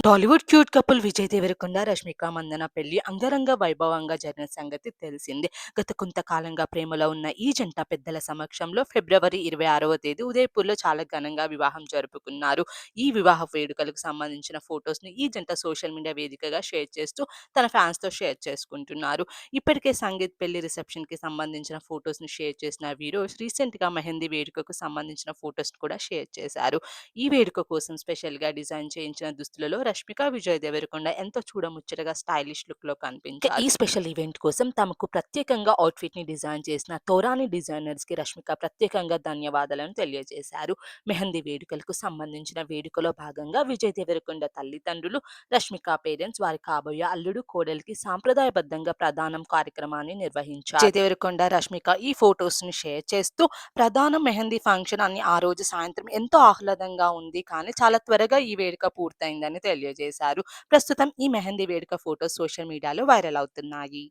Tollywood cute couple Vijay Devarakonda, Rashmika Mandanna పెళ్లి అంగరంగ వైభవంగా జరిగిన సంగతి తెలిసిందే. గత కొంతకాలంగా ప్రేమలో ఉన్న ఈ జంట పెద్దల సమక్షంలో ఫిబ్రవరి 26వ తేదీ ఉదయపూర్‌లో చాలా ఘనంగా వివాహం జరుపుకున్నారు. ఈ వివాహ వేడుకలకు సంబంధించిన ఫోటోస్‌ని ఈ జంట సోషల్ మీడియా వేదికగా షేర్ చేస్తూ తన ఫ్యాన్స్‌తో షేర్ చేసుకుంటున్నారు. ఇప్పటికే సంగీత్ పెళ్లి రిసెప్షన్‌కి సంబంధించిన ఫోటోస్‌ని షేర్ చేసిన వీరు రీసెంట్‌గా మెహందీ వేడుకకు సంబంధించిన ఫోటోస్‌ని కూడా షేర్ చేశారు. ఈ వేడుక కోసం స్పెషల్‌గా డిజైన్ చేయించిన దుస్తులలో రష్మిక, విజయ్ దేవరకొండ ఎంతో చూడముచ్చటగా స్టైలిష్ లుక్‌లో కనిపించారు. ఈ స్పెషల్ ఈవెంట్ కోసం తమకు ప్రత్యేకంగా అవుట్‌ఫిట్‌ని డిజైన్ చేసిన తోరాని డిజైనర్స్‌కి రష్మిక ప్రత్యేకంగా ధన్యవాదాలను తెలియజేశారు. మెహందీ వేడుకలకు సంబంధించిన వేడుకలో భాగంగా విజయ్ దేవరకొండ తల్లిదండ్రులు, రష్మిక పేరెంట్స్ వారి కాబోయే అల్లుడు, కోడలికి సాంప్రదాయబద్ధంగా ప్రదానం కార్యక్రమాన్ని నిర్వహించారు. విజయ్ దేవరకొండ, రష్మిక ఈ ఫోటోస్‌ని షేర్ చేస్తూ ప్రధాన మెహందీ ఫంక్షన్ అని ఆ రోజు సాయంత్రం ఎంతో ఆహ్లాదంగా ఉంది. కానీ చాలా త్వరగా ఈ వేడుక పూర్తయిందని తెలియజేశారు. ప్రస్తుతం ఈ మెహందీ వేడుక ఫోటోస్ సోషల్ మీడియాలో వైరల్ అవుతున్నాయి.